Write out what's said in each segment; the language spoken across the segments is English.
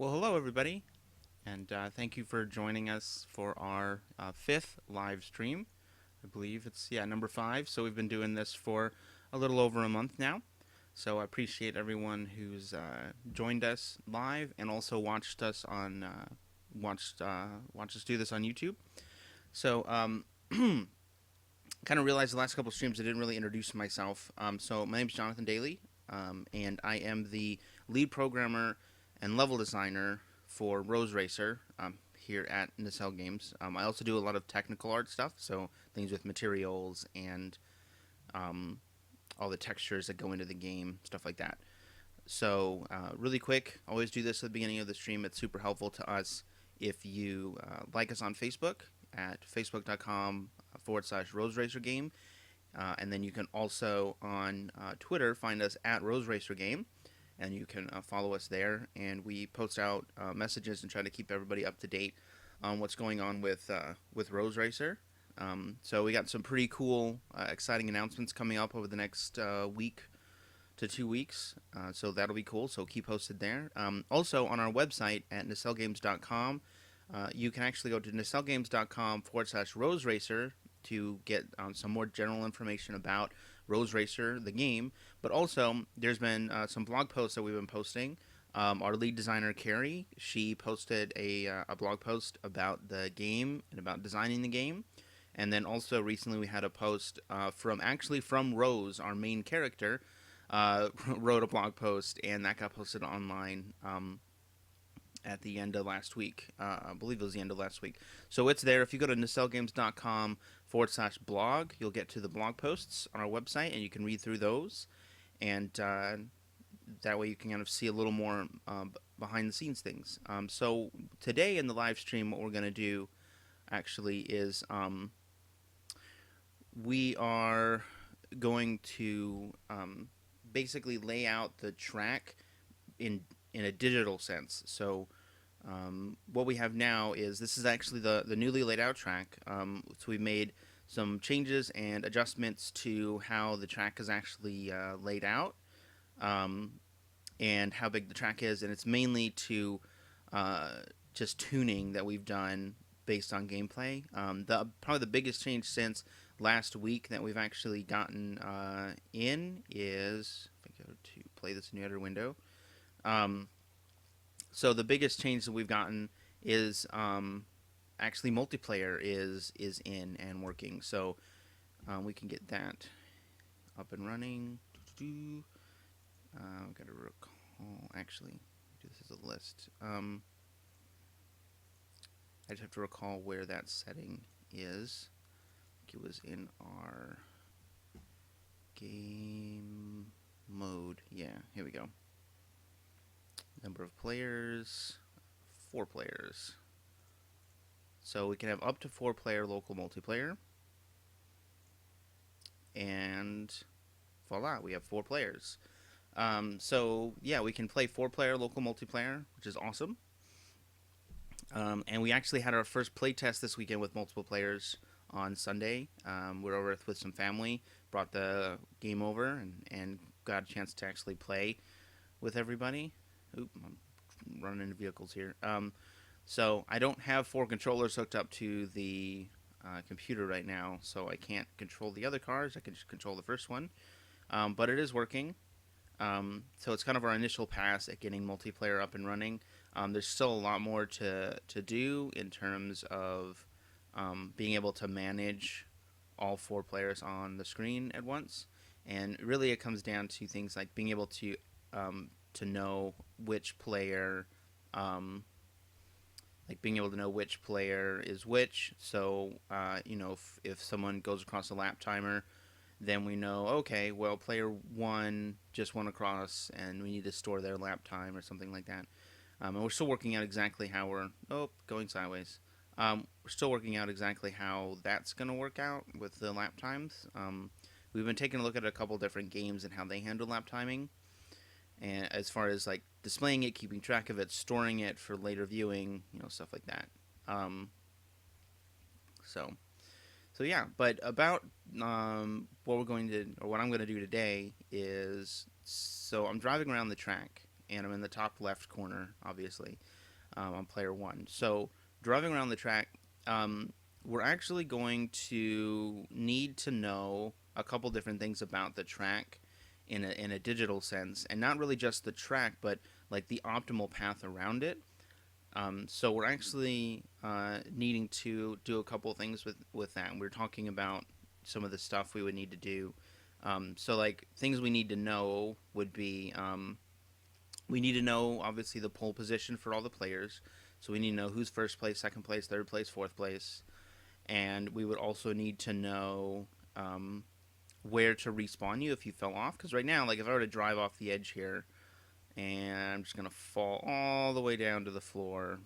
Well, hello everybody, and thank you for joining us for our fifth live stream. I believe it's number five. So we've been doing this for a little over a month now. So I appreciate everyone who's joined us live and also watched us do this on YouTube. So kind of realized the last couple of streams I didn't really introduce myself. So my name is Jonathan Daly, and I am the lead programmer and level designer for Rose Racer here at Nacelle Games. I also do a lot of technical art stuff, so things with materials and um, all the textures that go into the game, stuff like that. So, really quick, always do this at the beginning of the stream. It's super helpful to us if you like us on Facebook at facebook.com/Rose Racer Game. And then you can also on Twitter find us at Rose Racer Game, and you can follow us there. And we post out messages and try to keep everybody up to date on what's going on with Rose Racer. So we got some pretty cool, exciting announcements coming up over the next week to 2 weeks. So that'll be cool. So keep posted there. Also on our website at nacellegames.com, you can actually go to nacellegames.com/Rose Racer to get some more general information about Rose Racer, the game. But also, there's been some blog posts that we've been posting. Our lead designer, Carrie, she posted a blog post about the game and about designing the game. And then also recently we had a post from Rose, our main character, wrote a blog post, and that got posted online at the end of last week. I believe it was the end of last week. So it's there. If you go to nacellegames.com/blog, you'll get to the blog posts on our website, and you can read through those. And that way you can kind of see a little more behind the scenes things. So today in the live stream, what we're going to do actually is we are going to basically lay out the track in a digital sense. So what we have now is this is actually the newly laid out track. So we made some changes and adjustments to how the track is actually laid out, and how big the track is, and it's mainly to just tuning that we've done based on gameplay. Probably the biggest change since last week that we've actually gotten in is, if I go to play this in the other window. So the biggest change that we've gotten is actually multiplayer is in and working. So we can get that up and running. I've got to recall. Actually, do this as a list. I just have to recall where that setting is. I think it was in our game mode. Yeah, here we go. Number of players, 4 players. So we can have up to 4-player local multiplayer. And voila, we have 4 players. So yeah, we can play 4-player local multiplayer, which is awesome. And we actually had our first playtest this weekend with multiple players on Sunday. We were over with some family, brought the game over, and got a chance to actually play with everybody. Oop, I'm running into vehicles here. So I don't have 4 controllers hooked up to the computer right now, so I can't control the other cars. I can just control the first one. But it is working. So it's kind of our initial pass at getting multiplayer up and running. There's still a lot more to do in terms of being able to manage all 4 players on the screen at once. And really it comes down to things like being able to know which player, is which. So, if someone goes across a lap timer, then we know, okay, well, player 1 just went across and we need to store their lap time or something like that. And we're still working out exactly how going sideways. We're still working out exactly how that's going to work out with the lap times. We've been taking a look at a couple different games and how they handle lap timing. And as far as like displaying it, keeping track of it, storing it for later viewing, stuff like that. So yeah. But about what I'm going to do today is, so I'm driving around the track, and I'm in the top left corner, obviously, on player one. So driving around the track, we're actually going to need to know a couple different things about the track in a digital sense, and not really just the track, but like the optimal path around it. So we're actually needing to do a couple things with that. We're talking about some of the stuff we would need to do. So like things we need to know would be we need to know obviously the pole position for all the players. So we need to know who's first place, second place, third place, fourth place, and we would also need to know where to respawn you if you fell off. Because right now, like if I were to drive off the edge here, and I'm just gonna fall all the way down to the floor,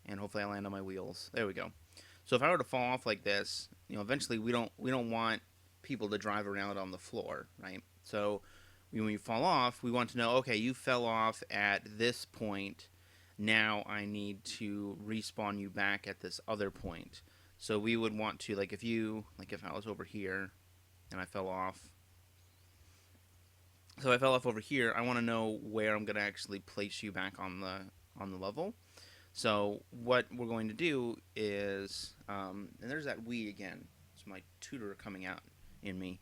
and hopefully I land on my wheels. There we go. So if I were to fall off like this, eventually we don't want people to drive around on the floor, right? So when you fall off, we want to know, okay, you fell off at this point. Now I need to respawn you back at this other point. So we would want to, like if I was over here and I fell off. So I fell off over here. I want to know where I'm going to actually place you back on the level. So what we're going to do is, and there's that we again. It's my tutor coming out in me.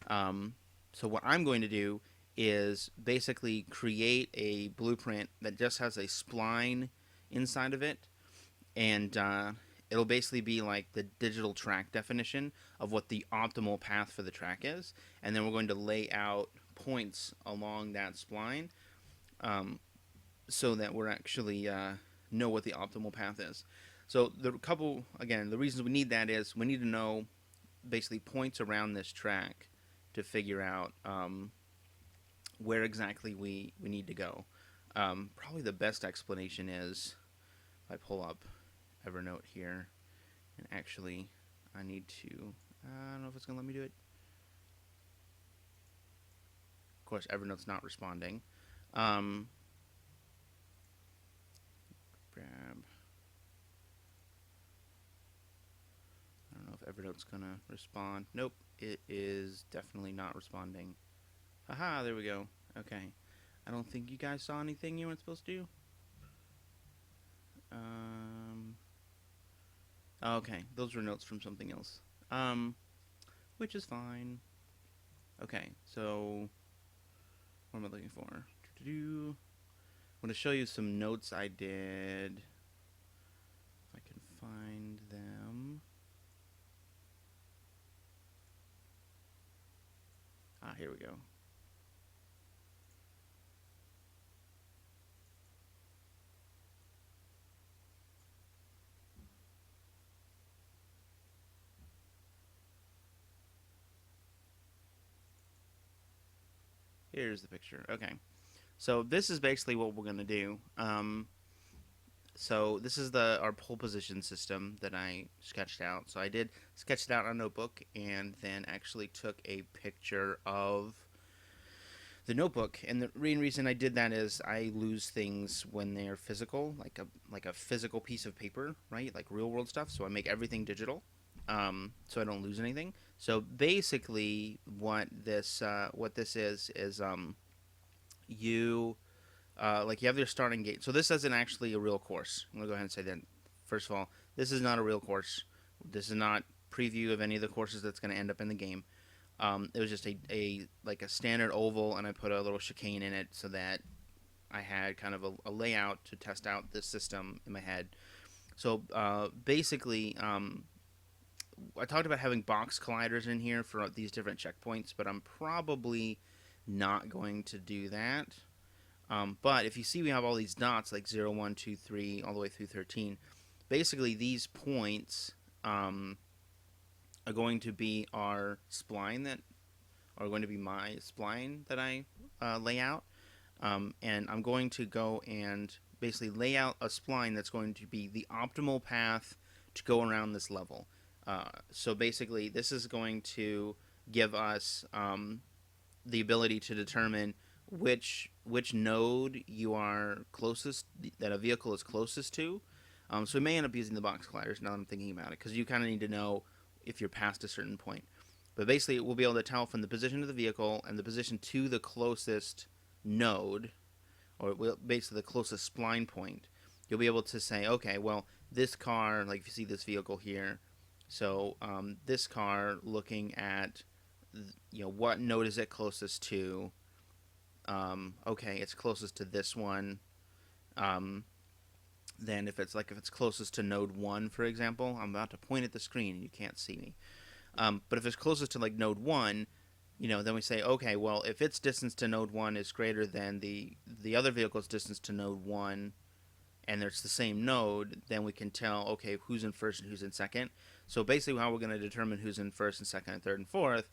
So what I'm going to do is basically create a blueprint that just has a spline inside of it, and it'll basically be like the digital track definition of what the optimal path for the track is, and then we're going to lay out points along that spline, so that we're actually know what the optimal path is. So the reasons we need that is we need to know basically points around this track to figure out where exactly we need to go. Probably the best explanation is if I pull up Evernote here, and actually I need to, I don't know if it's going to let me do it. Of course, Evernote's not responding. Grab. I don't know if Evernote's going to respond. Nope, it is definitely not responding. Haha, there we go. Okay. I don't think you guys saw anything you weren't supposed to do. Okay, those were notes from something else. Which is fine. Okay, so what am I looking for? I'm going to show you some notes I did. If I can find them. Here we go. Here's the picture. Okay. So this is basically what we're going to do. So this is our pole position system that I sketched out. So I did sketch it out on a notebook and then actually took a picture of the notebook. And the main reason I did that is I lose things when they're physical, like a physical piece of paper, right? Like real world stuff. So I make everything digital, so I don't lose anything. So basically, what this is you like you have your starting gate. So this isn't actually a real course. I'm gonna go ahead and say that first of all, this is not a real course. This is not preview of any of the courses that's going to end up in the game. It was just a standard oval, and I put a little chicane in it so that I had kind of a layout to test out this system in my head. So basically, I talked about having box colliders in here for these different checkpoints, but I'm probably not going to do that. But if you see we have all these dots like 0, 1, 2, 3, all the way through 13, basically these points are going to be our spline that are going to be my spline that I lay out. And I'm going to go and basically lay out a spline that's going to be the optimal path to go around this level. So basically this is going to give us the ability to determine which node you are closest, that a vehicle is closest to. So we may end up using the box colliders now that I'm thinking about it, because you kind of need to know if you're past a certain point. But basically we'll be able to tell from the position of the vehicle and the position to the closest node or basically the closest spline point, you'll be able to say, okay, well, this car, like if you see this vehicle here, so this car looking at, what node is it closest to? Okay, it's closest to this one. Um, then if it's closest to node one, for example, I'm about to point at the screen and you can't see me. But if it's closest to like node one, then we say, okay, well, if its distance to node one is greater than the other vehicle's distance to node one, and it's the same node, then we can tell, okay, who's in first and who's in second. So basically, how we're going to determine who's in first and second and third and fourth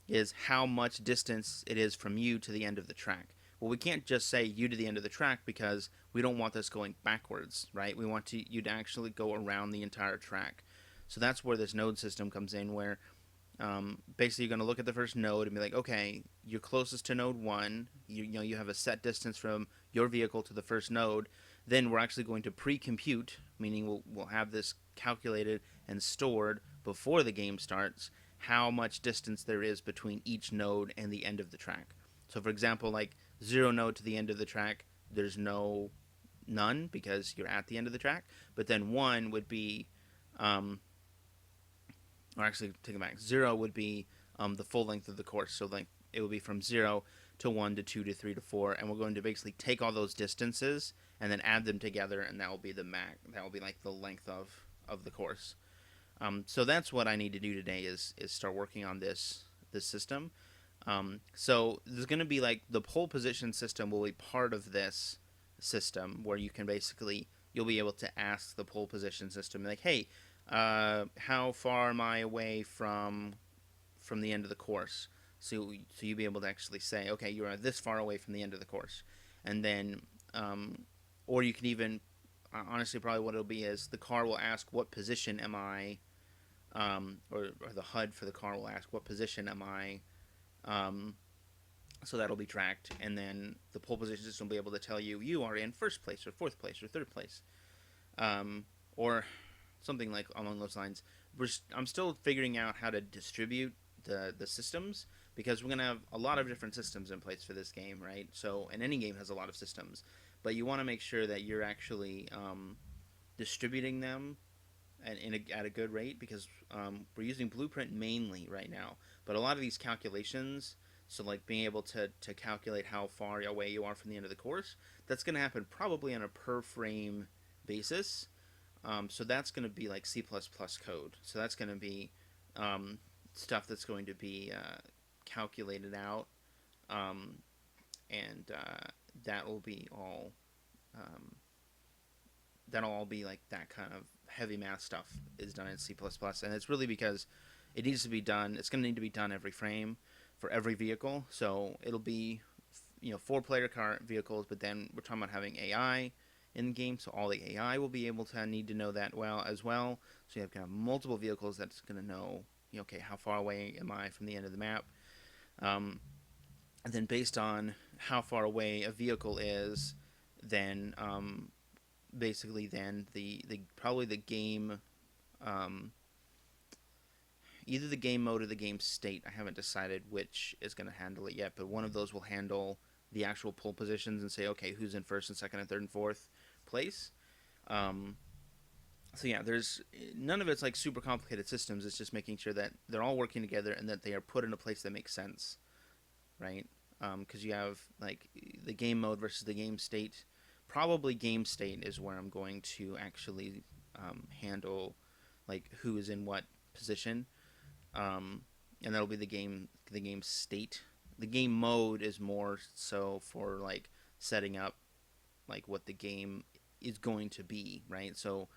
is how much distance it is from you to the end of the track. Well, we can't just say you to the end of the track because we don't want this going backwards, right? We want you to actually go around the entire track. So that's where this node system comes in, where basically you're going to look at the first node and be like, okay, you're closest to node one. You have a set distance from your vehicle to the first node. Then we're actually going to pre-compute, meaning we'll have this calculated and stored before the game starts, how much distance there is between each node and the end of the track. So for example, like 0 node to the end of the track, there's none because you're at the end of the track. But then 1 would be, or actually take it back, 0 would be the full length of the course. So like it would be from 0 to 1 to 2 to 3 to 4, and we're going to basically take all those distances and then add them together, and that will be the that will be like the length of the course. So that's what I need to do today is start working on this system. So there's going to be like the pole position system will be part of this system, where you can basically, you'll be able to ask the pole position system like, hey, how far am I away from the end of the course? So you'll be able to actually say, okay, you're this far away from the end of the course, and then or you can even, honestly, probably what it'll be is the car will ask, what position am I, or the HUD for the car will ask, what position am I, so that'll be tracked, and then the pole position system will be able to tell you, you are in first place or fourth place or third place, or something like along those lines. I'm still figuring out how to distribute the systems, because we're going to have a lot of different systems in place for this game, right? So, and any game has a lot of systems, but you want to make sure that you're actually distributing them at a good rate, because we're using Blueprint mainly right now, but a lot of these calculations, so like being able to calculate how far away you are from the end of the course, that's going to happen probably on a per frame basis. So that's going to be like C++ code. So that's going to be stuff that's going to be calculated out, and that will be all. That'll all be like that kind of heavy math stuff is done in C++, and it's really because it needs to be done. It's going to need to be done every frame for every vehicle. So it'll be 4-player car vehicles, but then we're talking about having AI in the game, so all the AI will be able to need to know that well as well. So you have kind of multiple vehicles that's going to know, okay, how far away am I from the end of the map? And then based on how far away a vehicle is, then basically then the probably the game, either the game mode or the game state. I haven't decided which is going to handle it yet, but one of those will handle the actual pole positions and say, okay, who's in first and second and third and fourth place. So yeah, there's none of it's like super complicated systems. It's just making sure that they're all working together and that they are put in a place that makes sense, right? Because you have like the game mode versus the game state. Probably game state is where I'm going to actually handle like who is in what position, and that'll be the game state. The game mode is more so for like setting up like what the game is going to be, right? So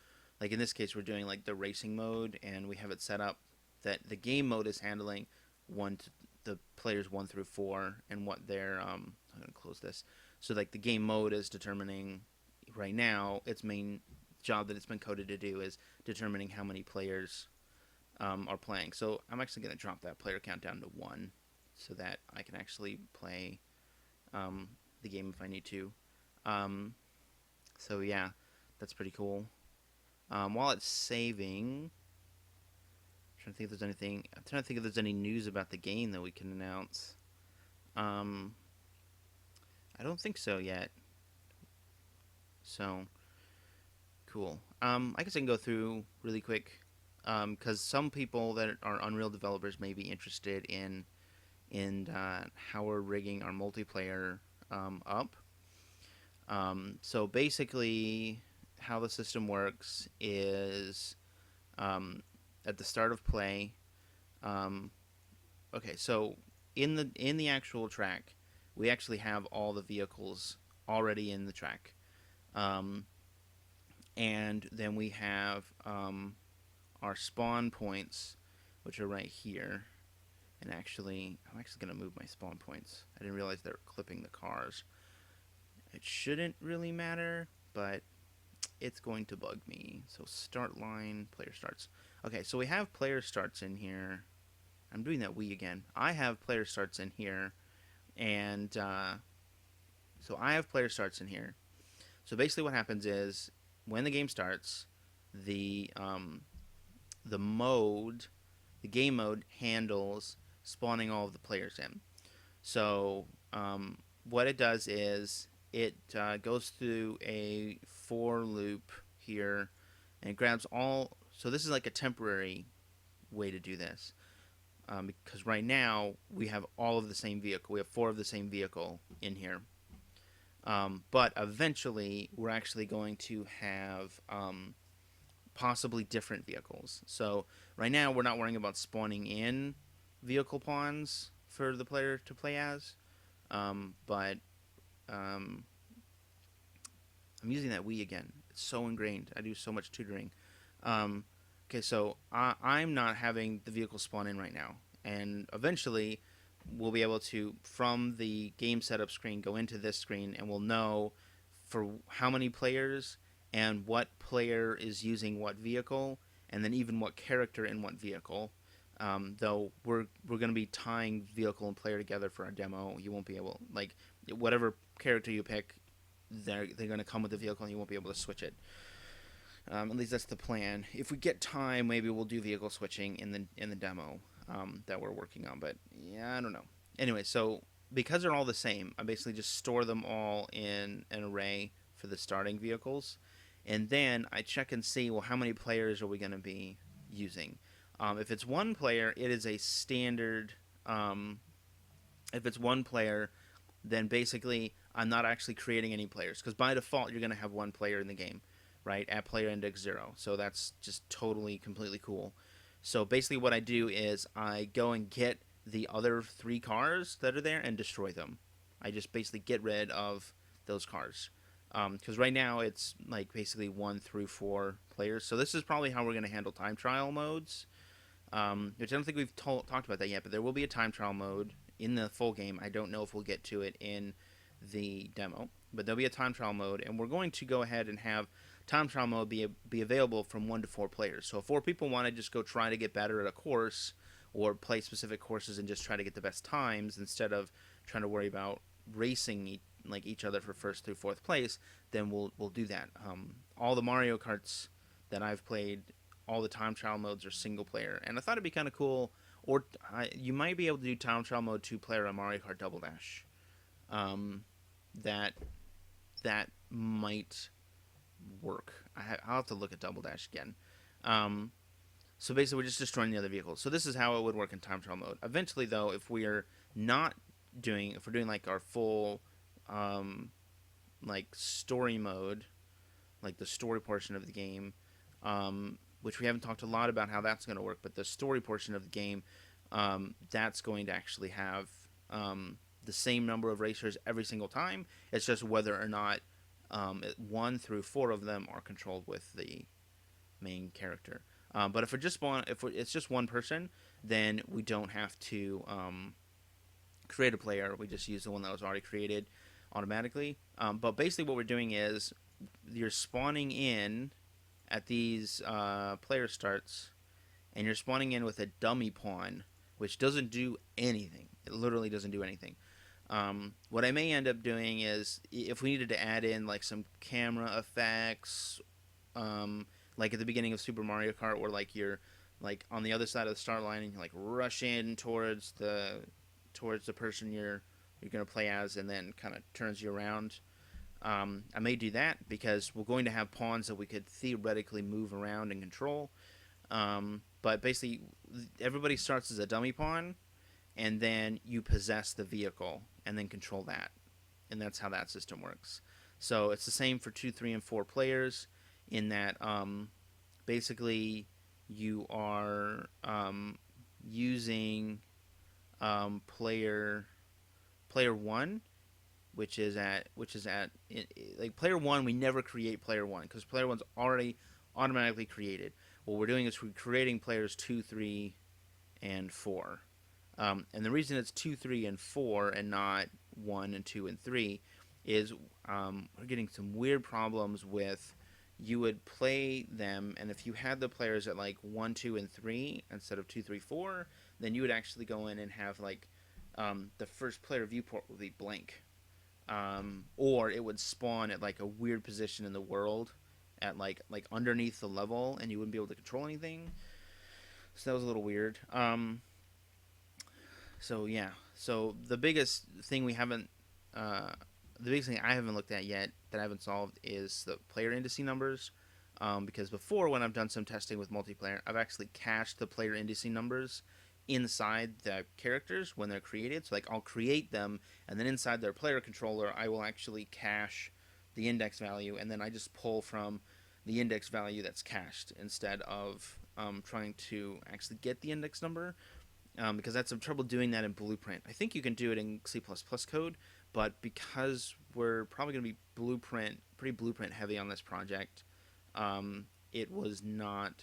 like in this case we're doing like the racing mode, and we have it set up that the game mode is handling the players 1 through 4 and what their I'm going to close this. So like the game mode is determining right now, its main job that it's been coded to do is determining how many players are playing. So I'm actually going to drop that player count down to 1 so that I can actually play the game if I need to. So yeah, that's pretty cool. While it's saving, I'm trying to think if there's anything. I'm trying to think if there's any news about the game that we can announce. I don't think so yet. So cool. I guess I can go through really quick because some people that are Unreal developers may be interested in how we're rigging our multiplayer up. So basically, how the system works is um, at the start of play. Um, okay, so in the actual track, we actually have all the vehicles already in the track, um, and then we have our spawn points, which are right here. And actually, I'm actually gonna move my spawn points. I didn't realize they were clipping the cars. It shouldn't really matter, but it's going to bug me. So start line, player starts. Okay, so we have player starts in here. I'm doing that we again. I have player starts in here, and so I have player starts in here. So basically, what happens is when the game starts, the the mode, the game mode handles spawning all of the players in. So what it does is it goes through a for loop here and grabs all. So this is like a temporary way to do this because right now we have all of the same vehicle. We have four of the same vehicle in here. But eventually we're actually going to have possibly different vehicles. So right now we're not worrying about spawning in vehicle pawns for the player to play as, but I'm using that we again. It's so ingrained. I do so much tutoring. Um, okay, so I'm not having the vehicle spawn in right now, and eventually we'll be able to from the game setup screen go into this screen, and we'll know for how many players and what player is using what vehicle, and then even what character in what vehicle. Though we're going to be tying vehicle and player together for our demo. You won't be able like whatever character you pick, they're going to come with the vehicle, and you won't be able to switch it. At least that's the plan. If we get time, maybe we'll do vehicle switching in the demo that we're working on. But yeah, I don't know. Anyway, so because they're all the same, I basically just store them all in an array for the starting vehicles, and then I check and see, well, how many players are we going to be using? If it's one player, it is a standard. If it's one player, then basically I'm not actually creating any players because by default you're going to have one player in the game, right? At player index 0. So that's just totally, completely cool. So basically what I do is I go and get the other 3 cars that are there and destroy them. I just basically get rid of those cars. Because right now it's like basically 1 through 4 players. So this is probably how we're going to handle time trial modes. Which I don't think we've talked about that yet, but there will be a time trial mode in the full game. I don't know if we'll get to it in the demo, but there'll be a time trial mode, and we're going to go ahead and have time trial mode be available from 1 to 4 players. So if 4 people want to just go try to get better at a course or play specific courses and just try to get the best times instead of trying to worry about racing each other for first through fourth place, then we'll do that. All the Mario Karts that I've played, all the time trial modes are single player, and I thought it'd be kind of cool. Or you might be able to do time trial mode 2-player on Mario Kart Double Dash. That might work. I'll have to look at Double Dash again. So basically, we're just destroying the other vehicles. So this is how it would work in time trial mode. Eventually, though, if we're doing like our full like story mode, like the story portion of the game, which we haven't talked a lot about how that's going to work, but the story portion of the game, that's going to actually have the same number of racers every single time. It's just whether or not 1 through 4 of them are controlled with the main character. But if it's just one person, then we don't have to create a player. We just use the one that was already created automatically. But basically, what we're doing is you're spawning in at these player starts, and you're spawning in with a dummy pawn, which doesn't do anything. It literally doesn't do anything. What I may end up doing is, if we needed to add in like some camera effects, like at the beginning of Super Mario Kart, where like you're like on the other side of the start line and you like rush in towards the person you're gonna play as, and then kind of turns you around. I may do that because we're going to have pawns that we could theoretically move around and control. But basically, everybody starts as a dummy pawn, and then you possess the vehicle and then control that, and that's how that system works. So it's the same for 2, 3, and 4 players, in that basically you are using player one, which is at like player one. We never create player one because player one's already automatically created. What we're doing is we're creating players 2, 3, and 4. And the reason it's 2, 3, and 4 and not 1, and 2, and 3 is we're getting some weird problems with, you would play them, and if you had the players at like 1, 2, and 3 instead of 2, 3, 4, then you would actually go in and have like the first player viewport would be blank, or it would spawn at like a weird position in the world, at like underneath the level, and you wouldn't be able to control anything. So that was a little weird. So yeah, so uh, the biggest thing I haven't looked at yet that I haven't solved is the player indice numbers. Because before, when I've done some testing with multiplayer, I've actually cached the player indice numbers inside the characters when they're created. So like I'll create them, and then inside their player controller, I will actually cache the index value, and then I just pull from the index value that's cached instead of trying to actually get the index number, because that's some trouble doing that in Blueprint. I think you can do it in C++ code, but because we're probably going to be pretty blueprint heavy on this project, it was not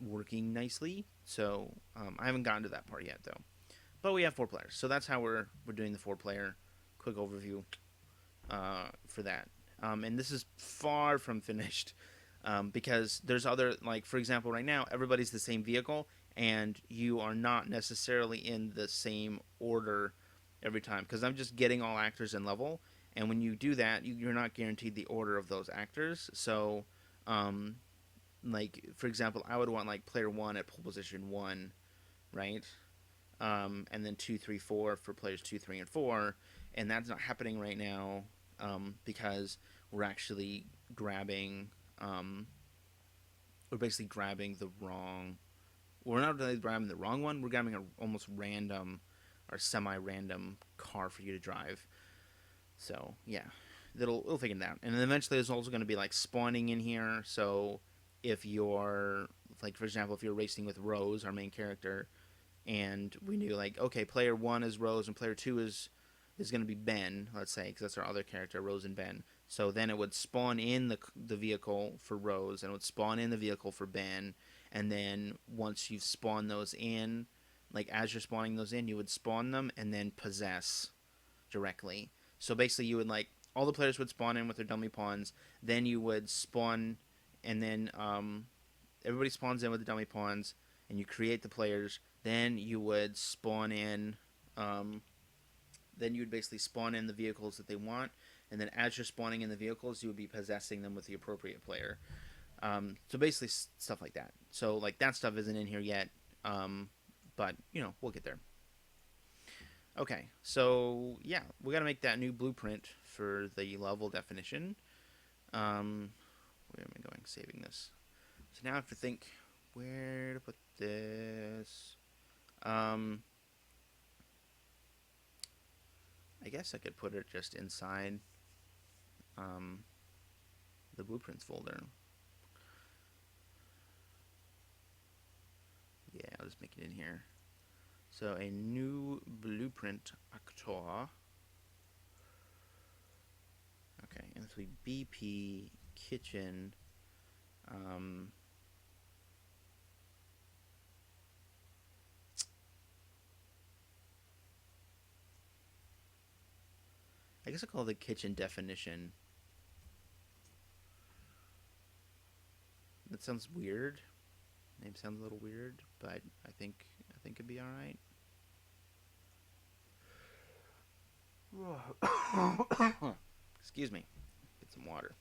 working nicely. So I haven't gotten to that part yet, though. But we have 4 players, so that's how we're doing the 4 player. Quick overview for that. And this is far from finished, because there's other, like for example, right now everybody's the same vehicle, and you are not necessarily in the same order every time, because I'm just getting all actors in level, and when you do that, you're not guaranteed the order of those actors. So, um, like for example, I would want like player one at pole position one, right? And then 2, 3, 4 for players 2, 3, and 4, and that's not happening right now, because we're actually grabbing, we're basically grabbing the wrong. We're not really grabbing the wrong one. We're grabbing a almost random or semi-random car for you to drive. So yeah, it'll figure it out. And then eventually, there's also going to be like spawning in here. So if you're like, for example, if you're racing with Rose, our main character, and we knew like, okay, player one is Rose and player two is going to be Ben, let's say, because that's our other character, Rose and Ben. So then it would spawn in the vehicle for Rose, and it would spawn in the vehicle for Ben, and then once you've spawned those in, like as you're spawning those in, you would spawn them and then possess directly. So basically, you would like all the players would spawn in with their dummy pawns, then you would spawn, and then everybody spawns in with the dummy pawns, and you create the players. Then you would spawn in. Then you would basically spawn in the vehicles that they want, and then as you're spawning in the vehicles, you would be possessing them with the appropriate player. So basically, stuff like that. So like that stuff isn't in here yet, but we'll get there. Okay, so yeah, we got to make that new blueprint for the level definition. Where am I going? Saving this. So now I have to think where to put this. I guess I could put it just inside um, the blueprints folder. Yeah, I'll just make it in here. So a new blueprint actor. Okay, and this will be BP kitchen. I guess I'll call it the kitchen definition. That sounds weird. Name sounds a little weird, but I think it'd be all right. Excuse me. Get some water.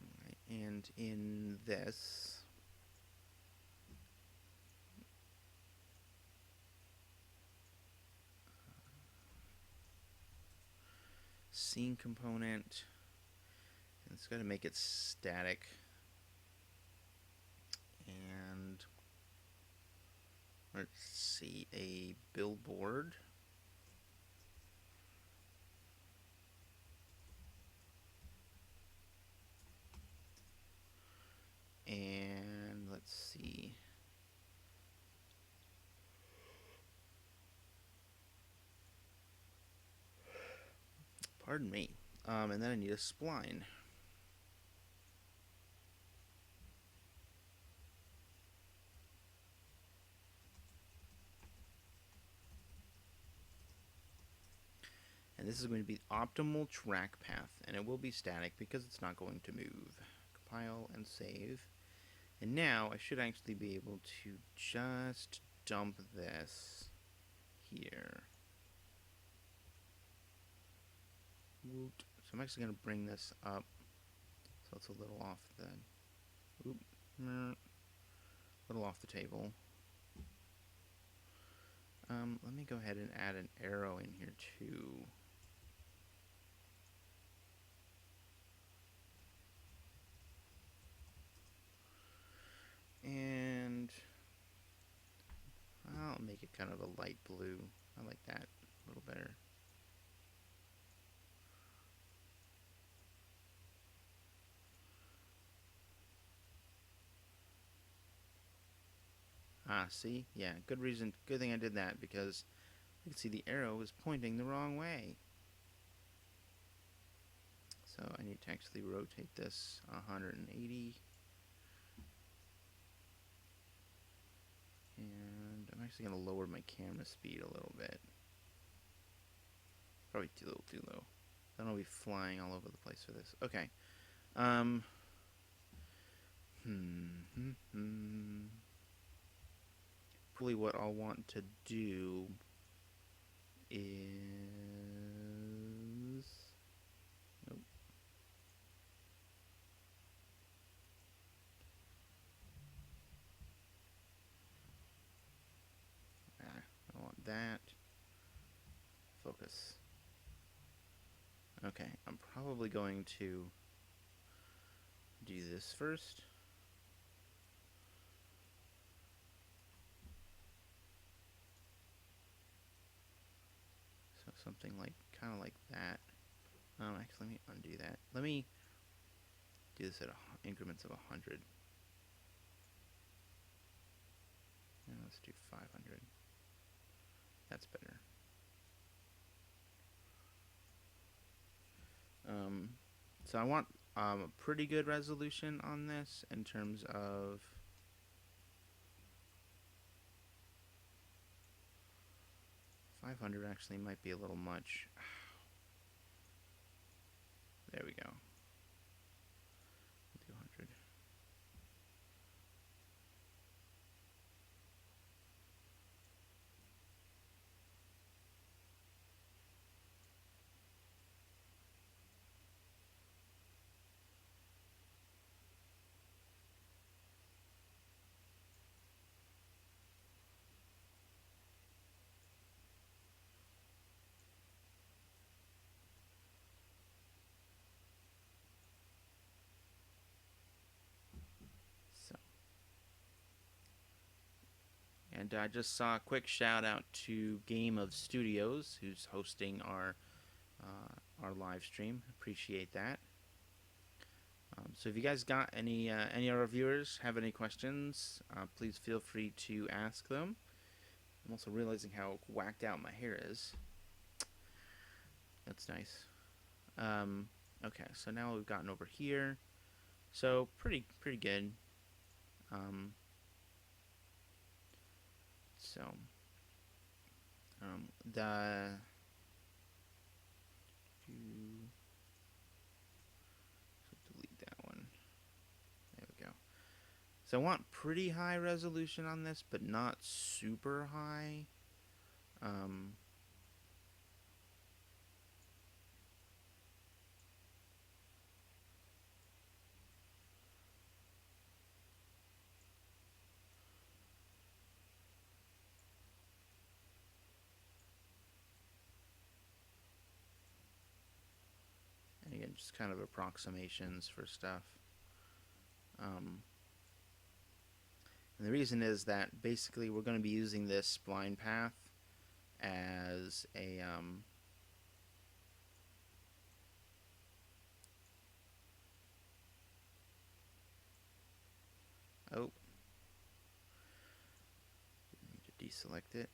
All right, and in this, scene component. And it's got to make it static. And let's see, a billboard. And let's see. Pardon me. And then I need a spline. And this is going to be optimal track path, and it will be static because it's not going to move. Compile and save. And now I should actually be able to just dump this here. Woot. So I'm actually going to bring this up so it's a little off the, little off the table. Let me go ahead and add an arrow in here too. And I'll make it kind of a light blue. I like that a little better. Ah, see? Yeah, good reason. Good thing I did that because you can see the arrow is pointing the wrong way. So I need to actually rotate this 180. And I'm actually going to lower my camera speed a little bit. Probably too little too low. I don't want to be flying all over the place for this. Okay. Probably what I'll want to do is... Nope. I want that. Focus. Okay, I'm probably going to do this first. So something like, kind of like that. Actually, let me undo that. Let me do this at increments of 100. And let's do 500. That's better. So I want a pretty good resolution on this in terms of .500 actually might be a little much. There we go. 200. So, and I just saw a quick shout out to Game of Studios, who's hosting our live stream. Appreciate that. So if you guys got any of our viewers have any questions, please feel free to ask them. I'm also realizing how whacked out my hair is. That's nice. Okay, so now we've gotten over here. So pretty good. So the delete that one. There we go. So I want pretty high resolution on this, but not super high. just kind of approximations for stuff. And the reason is that basically we're going to be using this spline path as a oh, need to deselect it.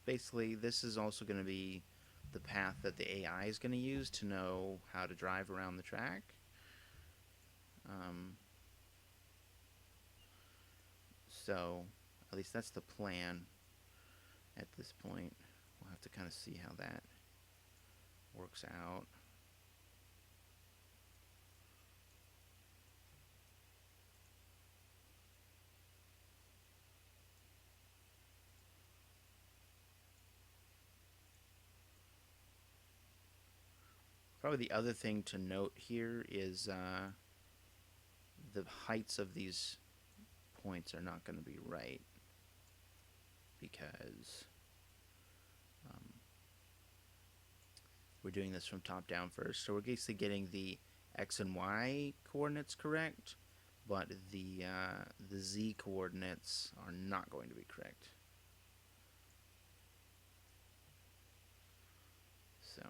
Basically, this is also going to be the path that the AI is going to use to know how to drive around the track. So, at least that's the plan at this point. We'll have to kind of see how that works out. Probably the other thing to note here is the heights of these points are not going to be right because we're doing this from top down first. So we're basically getting the x and y coordinates correct, but the z coordinates are not going to be correct. So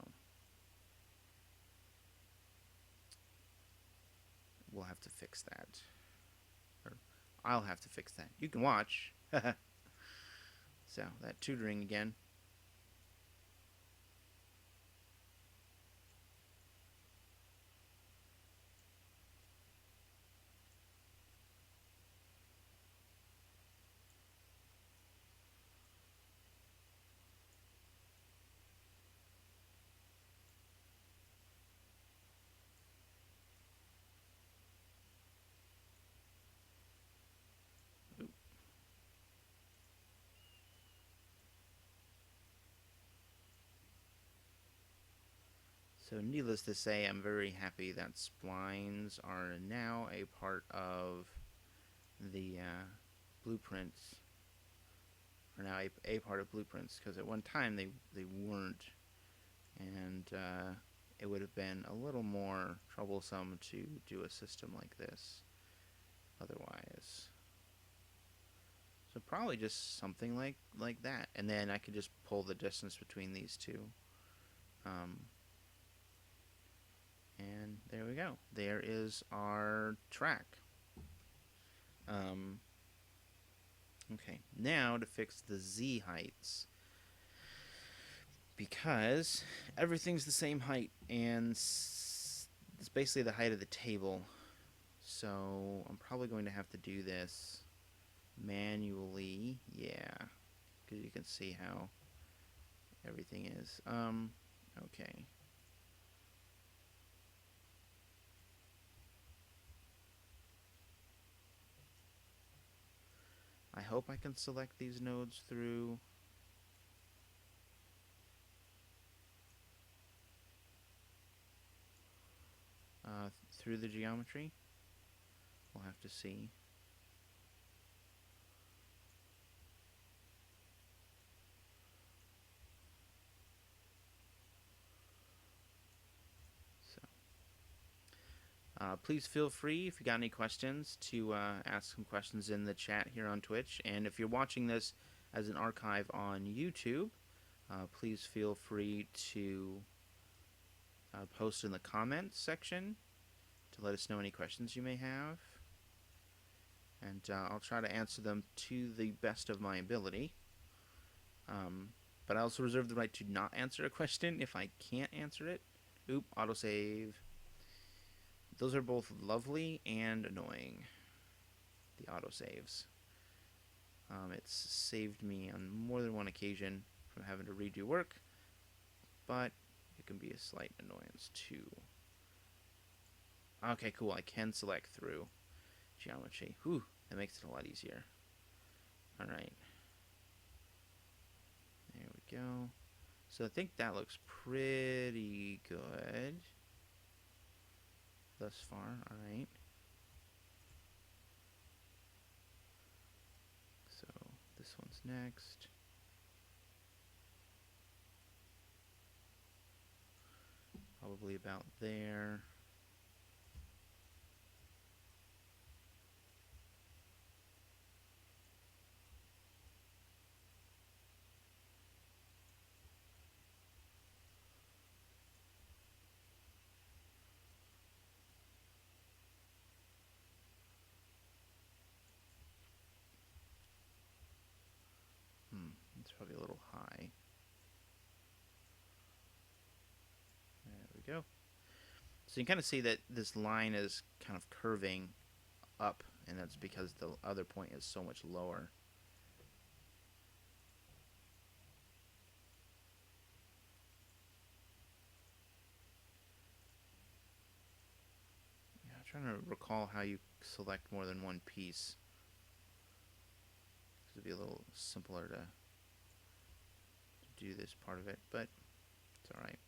we'll have to fix that. Or I'll have to fix that. You can watch. So that tutoring again. So needless to say, I'm very happy that splines are now a part of the blueprints, are now a part of blueprints, because at one time they weren't, and it would have been a little more troublesome to do a system like this otherwise. So probably just something like that, and then I could just pull the distance between these two. And there we go. There is our track. Okay, now to fix the z heights. Because everything's the same height, and it's basically the height of the table. So I'm probably going to have to do this manually. Yeah, because you can see how everything is. Okay. I hope I can select these nodes through through the geometry. We'll have to see. Please feel free, if you got any questions, to ask some questions in the chat here on Twitch. And if you're watching this as an archive on YouTube, please feel free to post in the comments section to let us know any questions you may have. And I'll try to answer them to the best of my ability. But I also reserve the right to not answer a question if I can't answer it. Oop, autosave. Those are both lovely and annoying, the autosaves. It's saved me on more than one occasion from having to redo work, but it can be a slight annoyance too. Okay, cool. I can select through geometry. Whew, that makes it a lot easier. Alright. go. So I think that looks pretty good thus far. All right. So this one's next. Probably about there. It's probably a little high. There we go. So you can kind of see that this line is kind of curving up, and that's because the other point is so much lower. Yeah, I'm trying to recall how you select more than one piece. It would be a little simpler to do this part of it, but it's all right.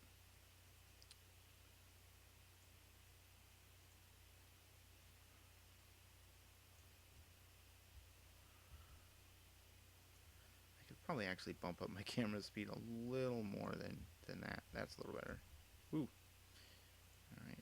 I could probably actually bump up my camera speed a little more than that. That's a little better. Ooh. All right.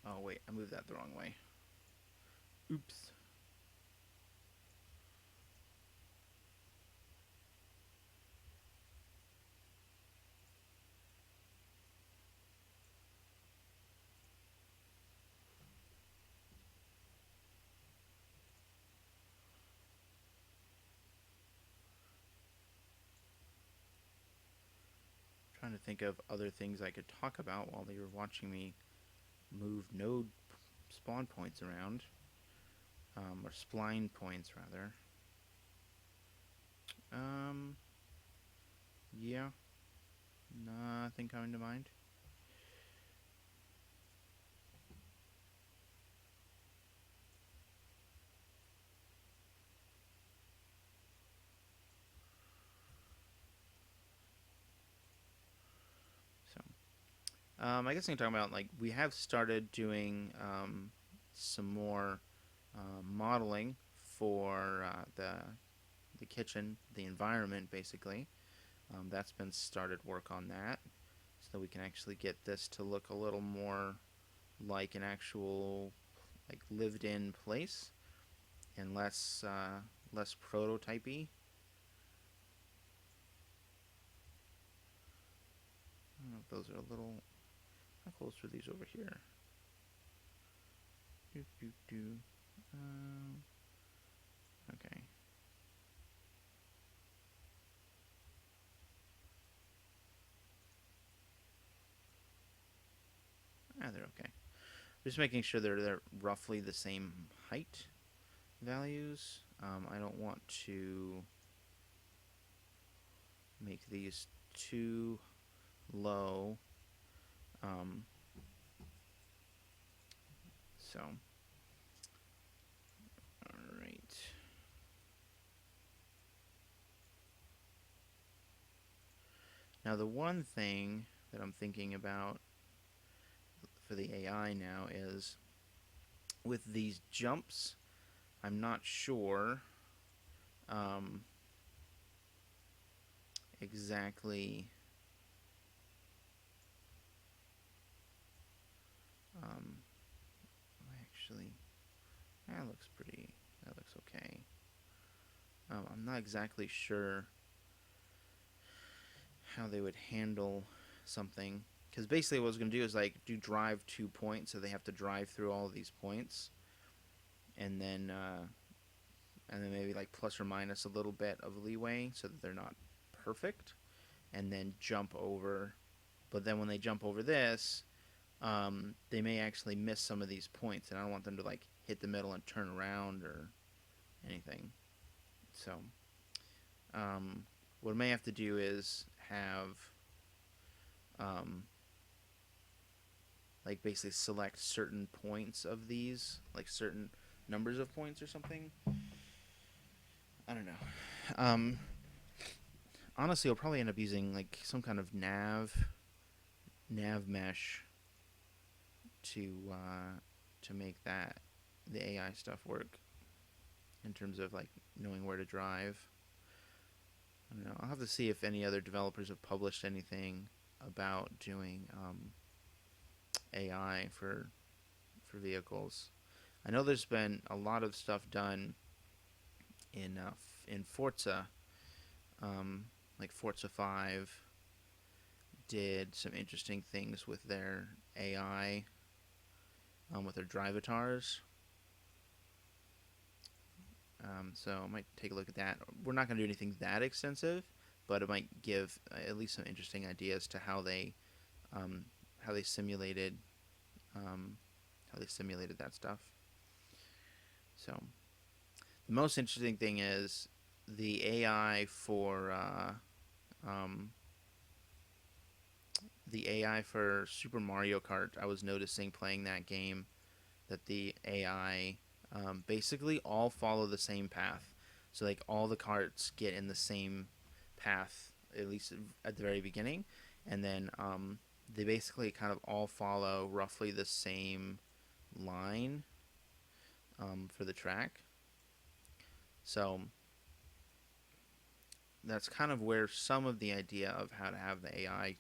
Oh wait, I moved that the wrong way. Oops. Trying to think of other things I could talk about while you're watching me move node spawn points around, or spline points rather. Um, yeah, nothing coming to mind. So, I guess I can talk about like we have started doing some more modeling for the kitchen, the environment basically. That's been started work on that, so that we can actually get this to look a little more like an actual like lived-in place and less prototypey. I don't know if those are a little. How close are these over here? Do do do. Okay. They're okay. Just making sure they're roughly the same height values. I don't want to make these too low. Um, so, all right. Now, the one thing that I'm thinking about for the AI now is with these jumps, I'm not sure um, exactly. Um, actually, that looks pretty. That looks okay. I'm not exactly sure how they would handle something because basically what I was going to do is like do drive 2 points, so they have to drive through all of these points, and then maybe like plus or minus a little bit of leeway so that they're not perfect, and then jump over but then when they jump over this, they may actually miss some of these points, and I don't want them to like hit the middle and turn around or anything. So, what I may have to do is have um, like basically select certain points of these, like certain numbers of points or something. I don't know. Um, Honestly, I'll probably end up using like some kind of nav mesh to make that the AI stuff work in terms of like knowing where to drive. I don't know. I'll have to see if any other developers have published anything about doing AI for vehicles. I know there's been a lot of stuff done in Forza, um, like Forza 5 did some interesting things with their AI, with their drive avatars. So I might take a look at that. We're not going to do anything that extensive, but it might give at least some interesting ideas to um, how they simulated um, how they simulated that stuff. So the most interesting thing is the AI for the AI for Super Mario Kart. I was noticing playing that game that the AI basically all follow the same path. So like all the carts get in the same path, at least at the very beginning, and then they basically kind of all follow roughly the same line for the track. So that's kind of where some of the idea of how to have the AI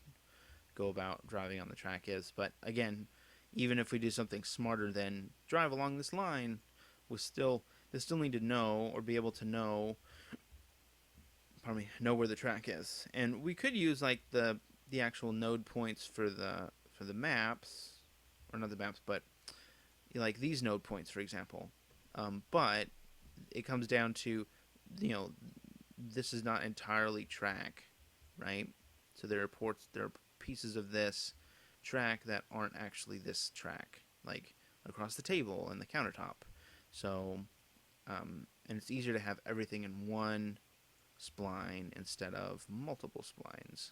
go about driving on the track is. But again, even if we do something smarter than drive along this line, they still need to know or be able to know, pardon me, know where the track is. And we could use like the actual node points for the maps, or not the maps, but like these node points, for example. But it comes down to, you know, this is not entirely track, right? So there are pieces of this track that aren't actually this track, like across the table and the countertop. So, and it's easier to have everything in one spline instead of multiple splines.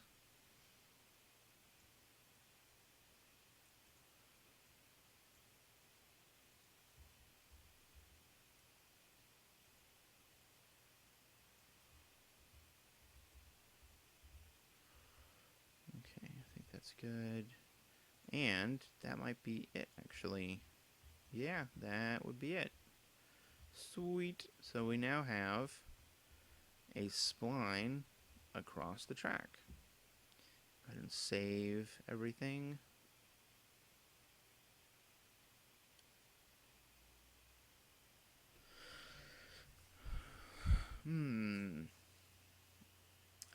Okay, I think that's good. And that might be it, actually. Yeah, that would be it. Sweet. So we now have a spline across the track. Go ahead and save everything.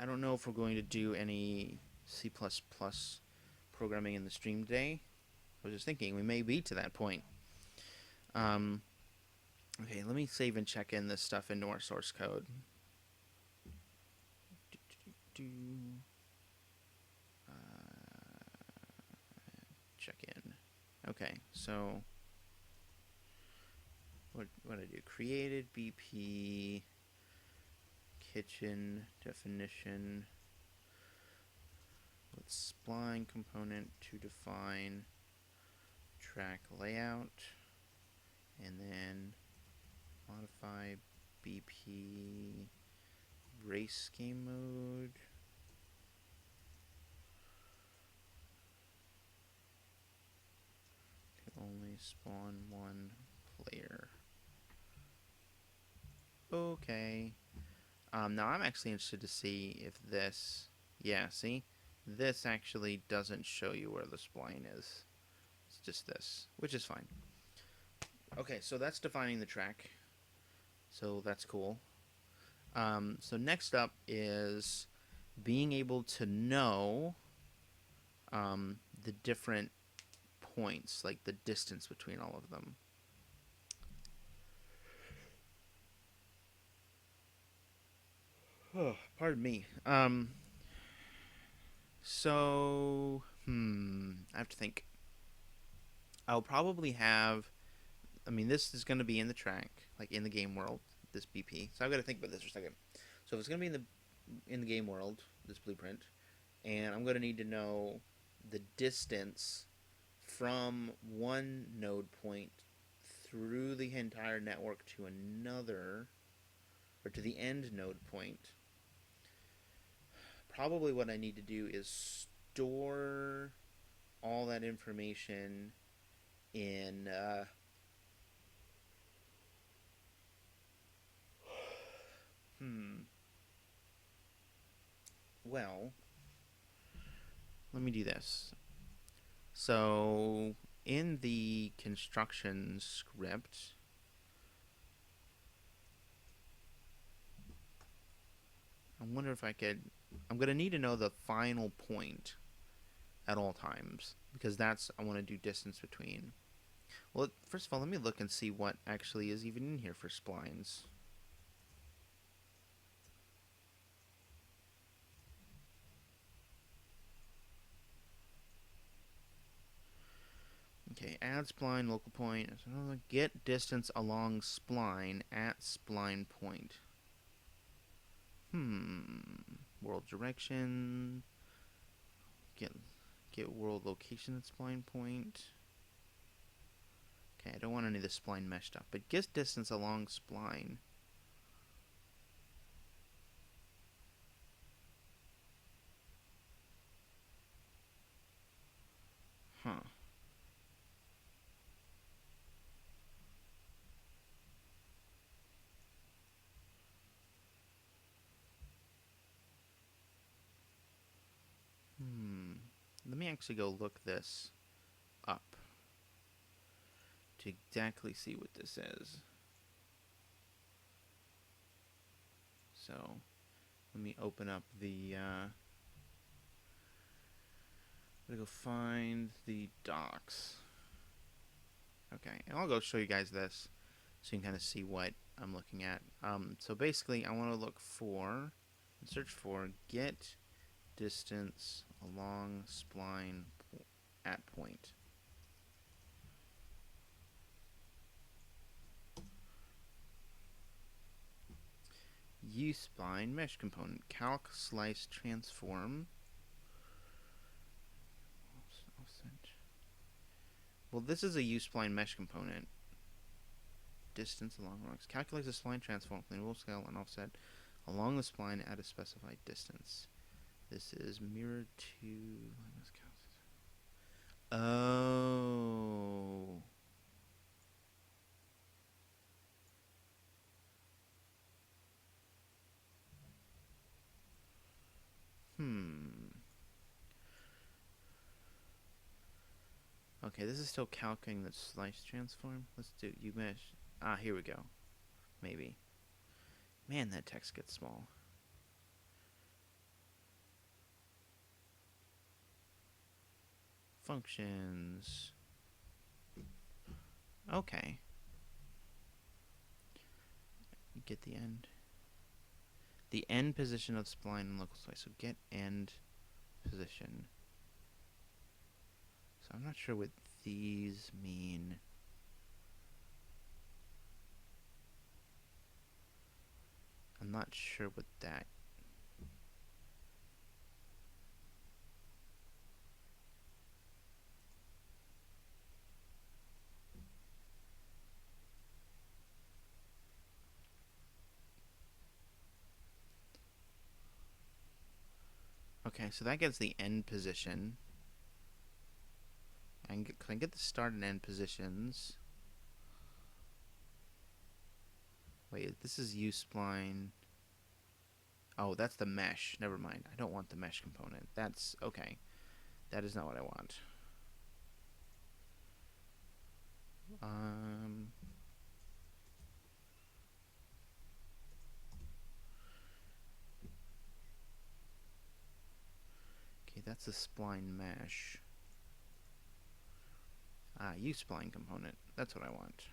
I don't know if we're going to do any C++ programming in the stream today. I was just thinking we may be to that point. Um, okay, let me save and check in this stuff into our source code. Check in. Okay, so what I do? Created BP kitchen definition with spline component to define track layout, and then modify BP race game mode. To only spawn one player. Okay. Now I'm actually interested to see if this, yeah, see? This actually doesn't show you where the spline is. It's just this, which is fine. Okay, so that's defining the track. So that's cool. So next up is being able to know the different points, like the distance between all of them. Oh, pardon me. So, I have to think. I'll probably have. I mean, this is going to be in the track, like in the game world. This BP. So I've got to think about this for a second. So if it's going to be in the game world, this blueprint, and I'm going to need to know the distance from one node point through the entire network to another, or to the end node point. Probably what I need to do is store all that information in hmm well, let me do this. So in the construction script, I wonder if I could. I'm going to need to know the final point at all times because that's I want to do distance between. Well, first of all, let me look and see what actually is even in here for splines. Okay, add spline local point. Get distance along spline at spline point. World direction. Get world location at spline point. Okay, I don't want any of the spline mesh stuff, but get distance along spline. Huh. Let me actually go look this up to exactly see what this is. So, let me open up the, I'm gonna go find the docs. Okay, and I'll go show you guys this so you can kind of see what I'm looking at. So basically, I want to look for, search for get distance along spline at point. U-spline mesh component, calc slice transform. Well, this is a U-spline mesh component. Distance along rocks. Calculates the spline transform, cleanable scale and offset along the spline at a specified distance. This is mirror to. Oh. Okay, this is still calculating the slice transform. Let's do U mesh. Ah, here we go. Maybe. Man, that text gets small. Functions. Okay. Get the end. The end position of spline and local slice. So get end position. So I'm not sure what these mean. I'm not sure what that. Okay, so that gets the end position. Can I get the start and end positions? Wait, this is U-spline. Oh, that's the mesh. Never mind. I don't want the mesh component. That's okay. That is not what I want. Okay, that's a spline mesh. Ah, U-spline component. That's what I want.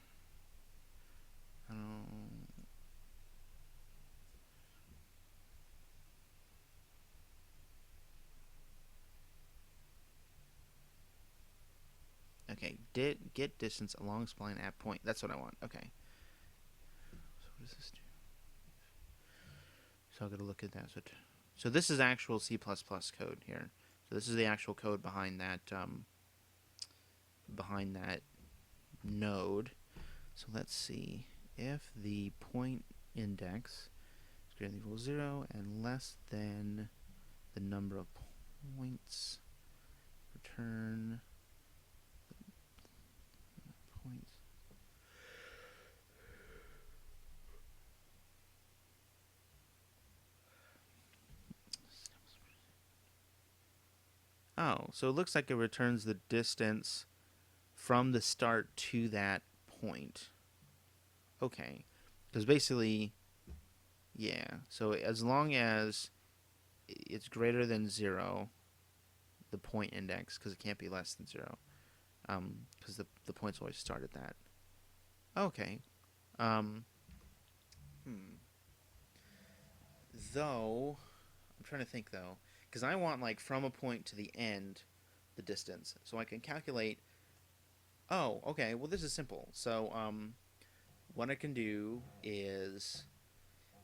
get distance along spline at point. That's what I want. Okay. So what does this do? So I'm going to look at that. So this is actual C++ code here. So this is the actual code behind that node. So let's see if the point index is greater than or equal to 0 and less than the number of points. Return points. Oh, so it looks like it returns the distance from the start to that point. Okay. Because basically, yeah. So as long as it's greater than 0, the point index, because it can't be less than 0, because the points always start at that. Okay. Though, I'm trying to think though, because I want like from a point to the end, the distance, so I can calculate. Oh, okay. Well, this is simple. So, what I can do is,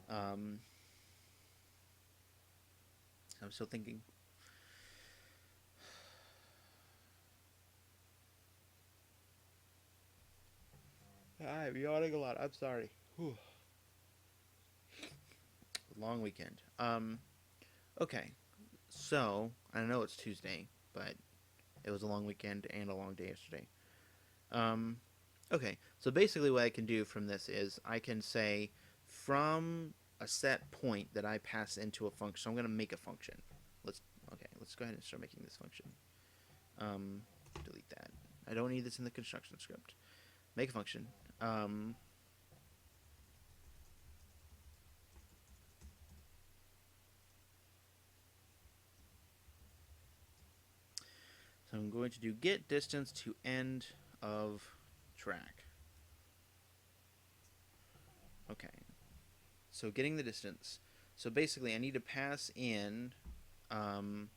I'm still thinking. I'm yawning a lot. I'm sorry. Whew. Long weekend. Okay. So I know it's Tuesday, but it was a long weekend and a long day yesterday. Um, okay. So basically, what I can do from this is I can say from a set point that I pass into a function. So I'm going to make a function. Let's go ahead and start making this function. Delete that. I don't need this in the construction script. Make a function. So I'm going to do get distance to end of track. Okay. So getting the distance. So basically, I need to pass in the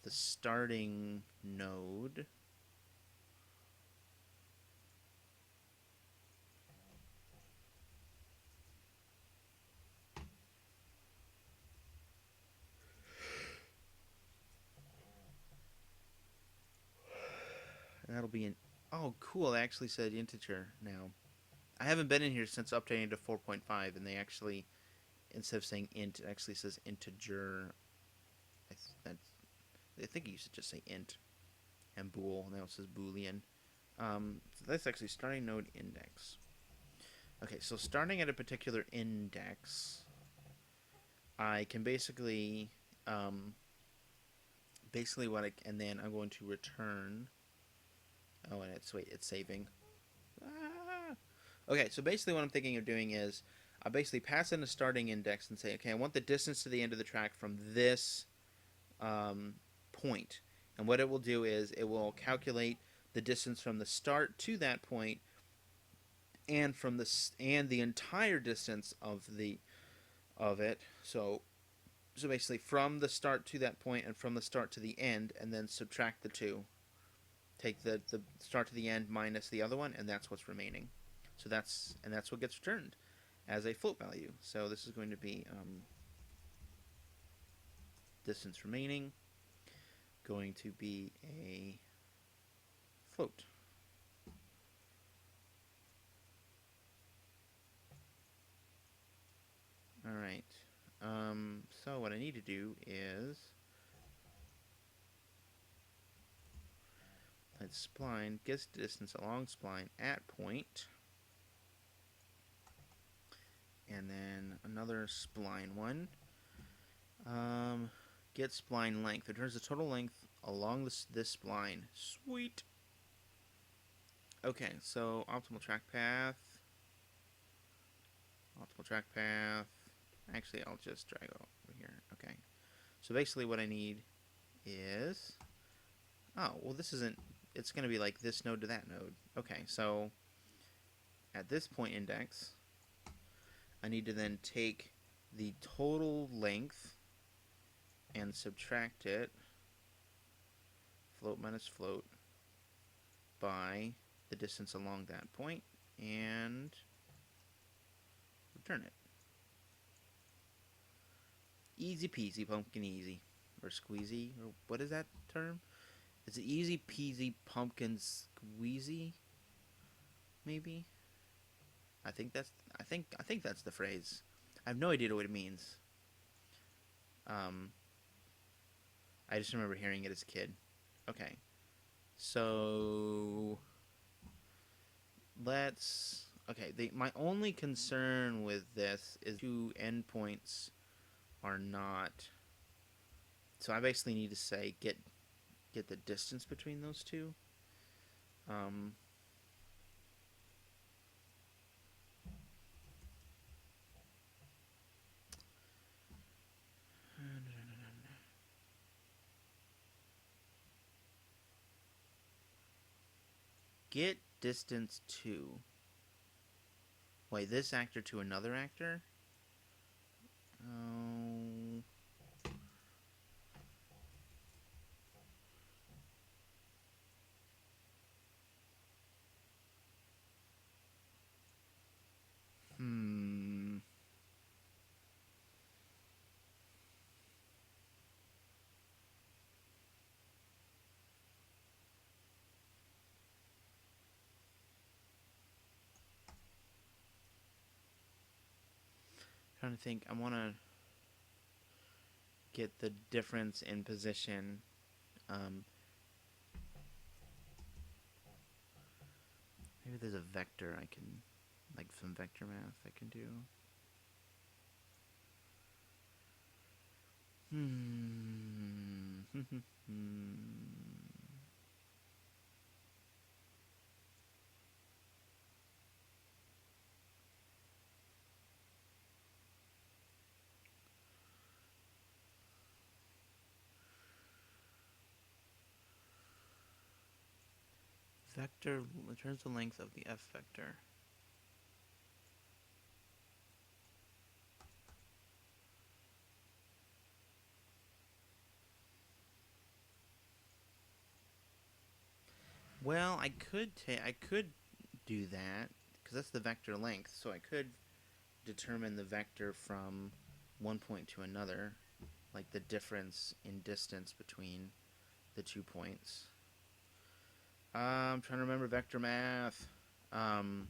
starting node. And that'll be an... Oh, cool. They actually said integer now. I haven't been in here since updating to 4.5, and they actually, instead of saying int, it actually says integer. I think it used to just say int and bool, and now it says boolean. So that's actually starting node index. Okay, so starting at a particular index, I can basically, and then I'm going to return. Oh, and it's saving. Ah. Okay, so basically what I'm thinking of doing is I basically pass in a starting index and say, okay, I want the distance to the end of the track from this point. And what it will do is it will calculate the distance from the start to that point and the entire distance of it. So basically from the start to that point and from the start to the end, and then subtract the two. Take the start to the end minus the other one, and that's what's remaining. So that's what gets returned as a float value. So this is going to be distance remaining, going to be a float. All right. So what I need to do is let's spline gets distance along spline at point, and then another spline one. Get spline length. It returns the total length along this spline. Sweet. Okay, so optimal track path. Optimal track path. Actually, I'll just drag over here. Okay. So basically what I need is... Oh, well this isn't... It's going to be like this node to that node. Okay, so at this point index, I need to then take the total length and subtract it, float minus float, by the distance along that point and return it. Easy peasy pumpkin easy. Or squeezy, or what is that term? Is it easy peasy pumpkin squeezy? Maybe? I think that's the phrase. I have no idea what it means. Um I just remember hearing it as a kid. Okay. So let's okay, my only concern with this is two endpoints are not, so I basically need to say get the distance between those two. Um get distance to, wait, this actor to another actor? Oh. Hmm. Trying to think. I want to get the difference in position. Um, Maybe there's a vector I can, like some vector math I can do. Hmm. Vector returns the length of the f vector. Well, I could do that because that's the vector length. So I could determine the vector from one point to another, like the difference in distance between the 2 points. I'm trying to remember vector math. Um,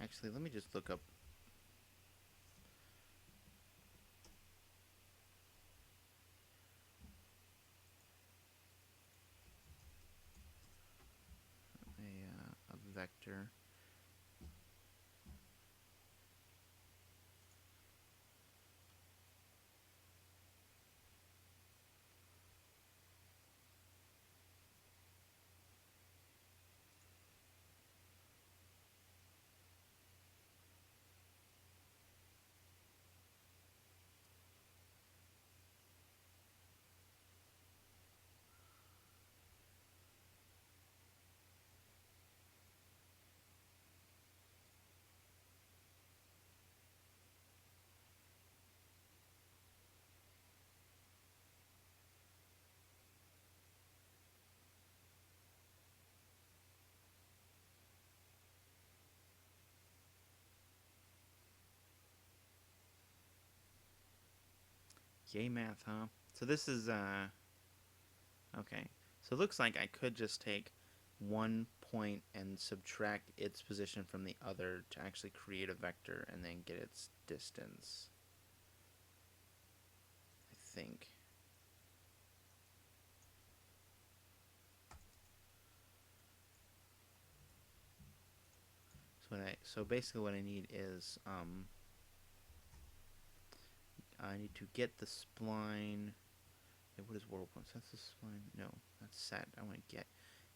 Actually, let me just look up. A vector. Yay math, huh? So this is okay. So it looks like I could just take one point and subtract its position from the other to actually create a vector and then get its distance. I think. So basically what I need is I need to get the spline. Hey, what is world points? That's the spline. No, that's set. I want to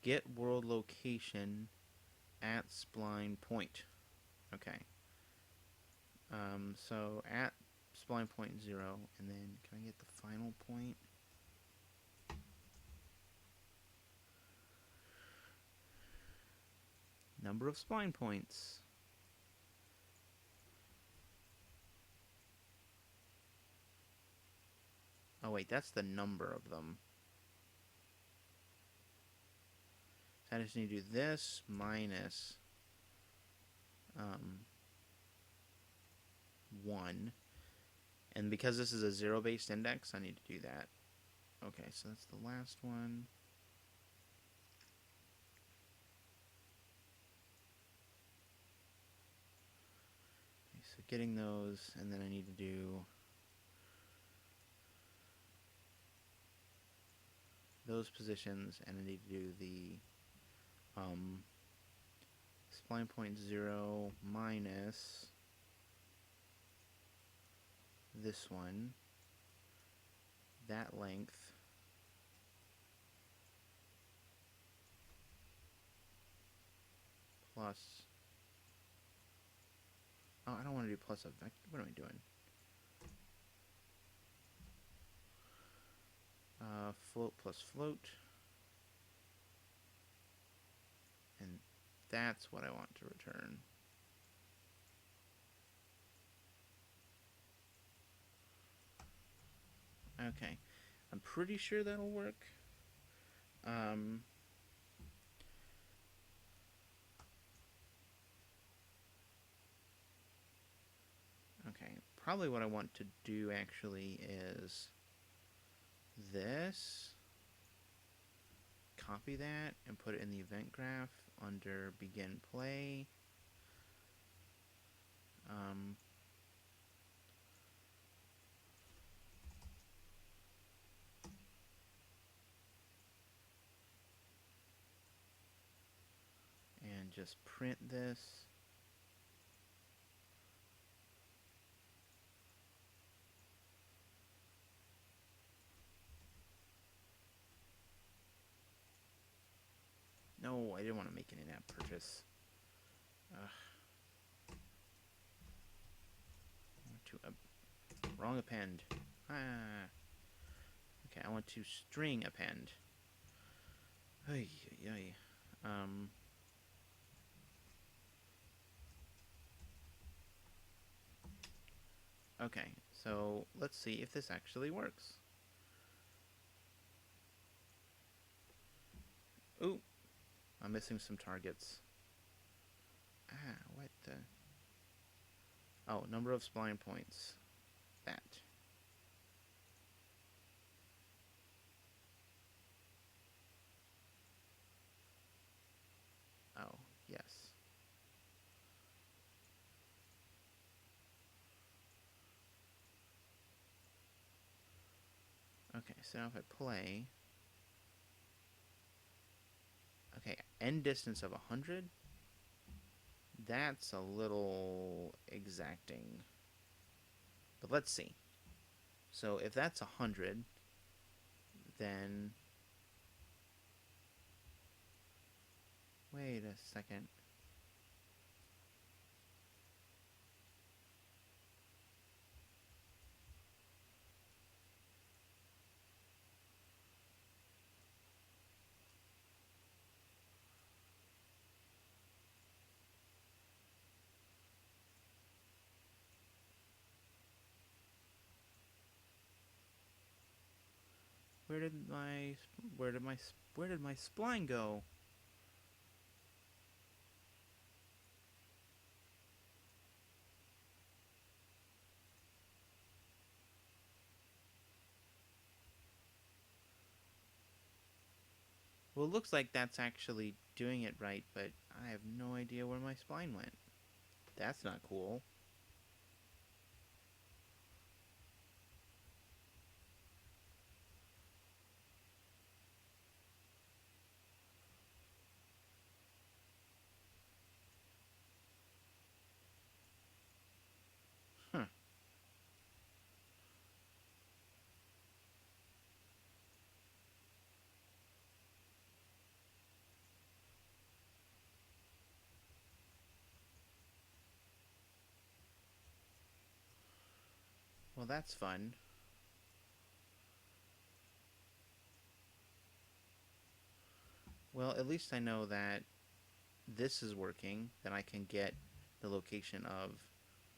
get world location at spline point. Okay. So at spline point 0, and then can I get the final point? Number of spline points. Oh wait, that's the number of them. So I just need to do this minus 1. And because this is a 0-based index, I need to do that. Okay, so that's the last one. Okay, so getting those, and then I need to do those positions, and I need to do the spline point 0 minus this one, that length, plus, oh, I don't want to do plus a vector, what am I doing? Float plus float, and that's what I want to return. Okay, I'm pretty sure that'll work. Okay, probably what I want to do actually is this. Copy that and put it in the event graph under begin play. And just print this. No, I didn't want to make an in-app purchase. Wrong append. Ah. Okay, I want to string append. Ay, ay, ay. Okay, so let's see if this actually works. Ooh, I'm missing some targets. Ah, what the? Oh, number of spline points. That. Oh, yes. Okay, so now if I play... Okay, end distance of 100? That's a little exacting. But let's see. So if that's 100, then... Wait a second. Where did my spline go? Well, it looks like that's actually doing it right, but I have no idea where my spline went. That's not cool. Huh. Well, that's fun. Well, at least I know that this is working, that I can get the location of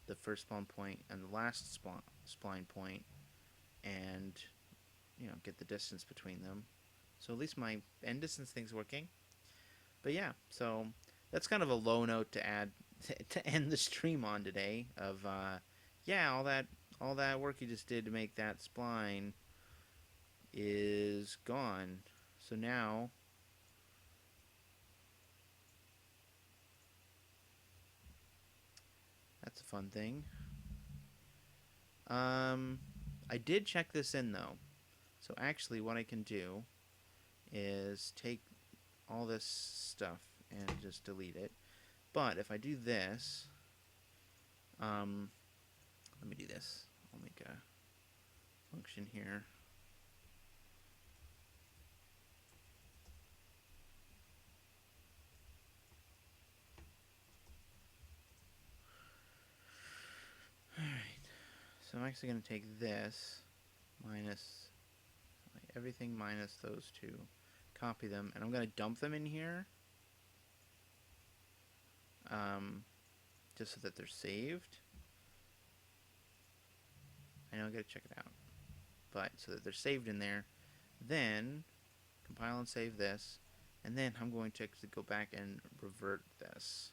the first spawn point and the last spline point, and get the distance between them. So at least my end distance thing's working. But yeah, so that's kind of a low note to add to end the stream on today. Of yeah, all that work you just did to make that spline is gone. So now that's a fun thing. I did check this in though. So actually, what I can do is take all this stuff and just delete it. But if I do this, let me do this. I'll make a function here. Alright, so I'm actually going to take this minus everything minus those two, copy them, and I'm going to dump them in here just so that they're saved. I know I got to check it out, but so that they're saved in there. Then compile and save this, and then I'm going to actually go back and revert this.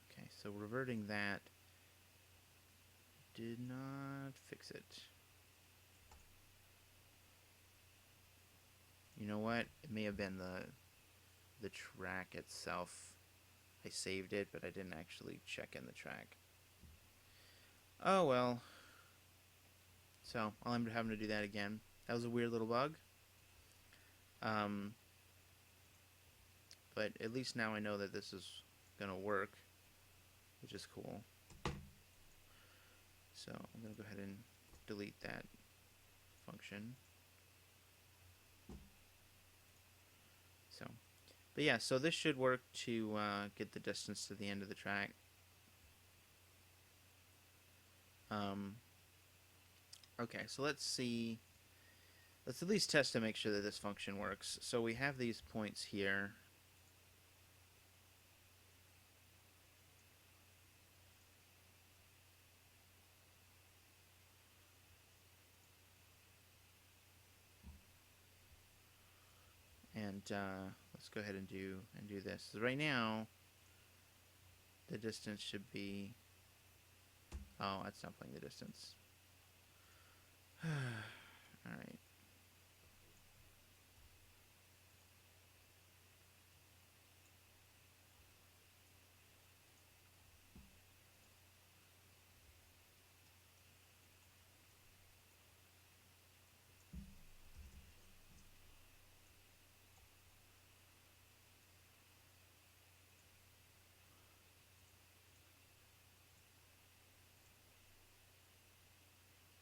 Okay, so reverting that did not fix it. You know what? It may have been the track itself. I saved it, but I didn't actually check in the track. Oh well. So I'll end up having to do that again. That was a weird little bug. But at least now I know that this is gonna work, which is cool. So I'm gonna go ahead and delete that function. So, but yeah, so this should work to get the distance to the end of the track. Okay, so let's see. Let's at least test to make sure that this function works. So we have these points here. And let's go ahead and do this. So right now, the distance should be. Oh, that's not playing the distance. All right.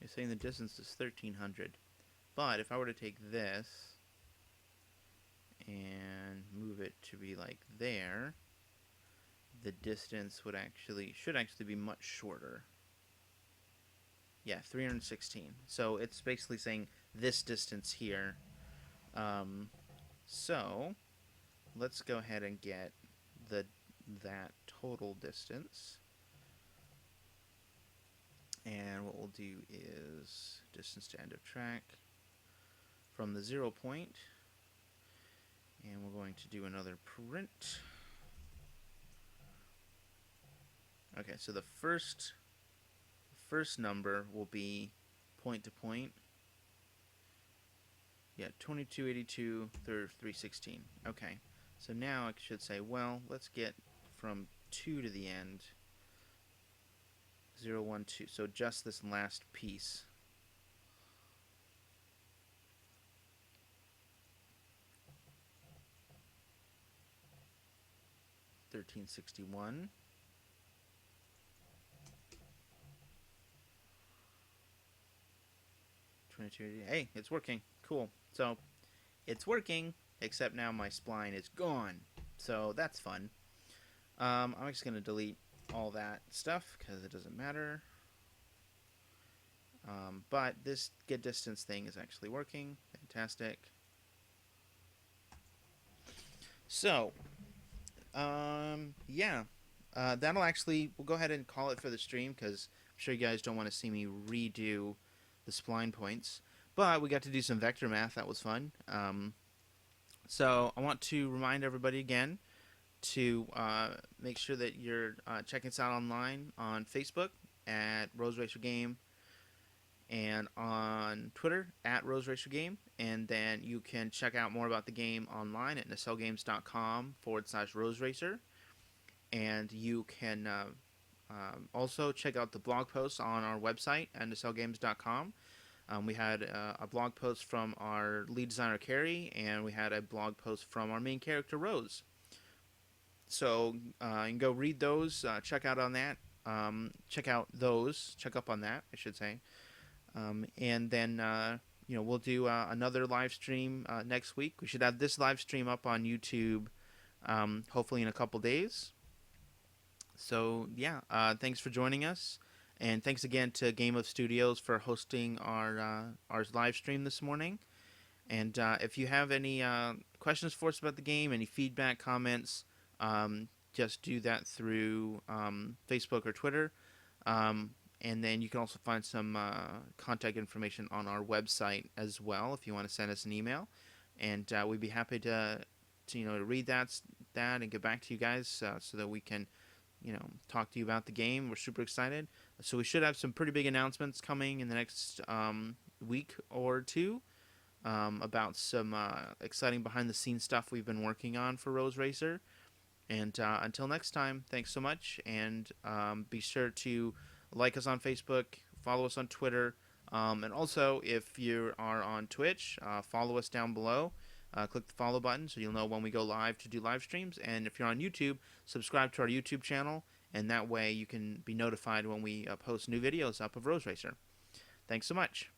You're saying the distance is 1,300. But if I were to take this and move it to be like there, the distance should actually be much shorter. Yeah, 316. So it's basically saying this distance here. So let's go ahead and get that total distance. And what we'll do is distance to end of track from the 0 point. And we're going to do another print. Okay, so the first number will be point to point. Yeah, 2282 316. Okay, so now I should say, well, let's get from 2 to the end. 0, 1, 2. So just this last piece. 1361. Hey, it's working. Cool. So it's working, except now my spline is gone. So that's fun. I'm just gonna delete all that stuff because it doesn't matter. But this get distance thing is actually working. Fantastic. So, yeah, that'll actually, we'll go ahead and call it for the stream because I'm sure you guys don't want to see me redo the spline points. But we got to do some vector math. That was fun. So I want to remind everybody again to make sure that you're checking us out online on Facebook at Rose Racer Game and on Twitter at Rose Racer Game. And then you can check out more about the game online at nacelgames.com/Rose Racer. And you can also check out the blog posts on our website at nacelgames.com. We had a blog post from our lead designer, Carrie, and we had a blog post from our main character, Rose. So you can go read those, check out on that, check up on that, I should say. And then, we'll do another live stream next week. We should have this live stream up on YouTube hopefully in a couple days. So, yeah, thanks for joining us. And thanks again to Game of Studios for hosting our live stream this morning. And if you have any questions for us about the game, any feedback, comments, just do that through Facebook or Twitter. And then you can also find some contact information on our website as well if you want to send us an email. And we'd be happy to read that and get back to you guys so that we can talk to you about the game. We're super excited. So we should have some pretty big announcements coming in the next week or two about some exciting behind-the-scenes stuff we've been working on for Rose Racer. And until next time, thanks so much. And be sure to like us on Facebook, follow us on Twitter, and also if you are on Twitch, follow us down below. Click the follow button so you'll know when we go live to do live streams. And if you're on YouTube, subscribe to our YouTube channel, and that way you can be notified when we post new videos up of Rose Racer. Thanks so much.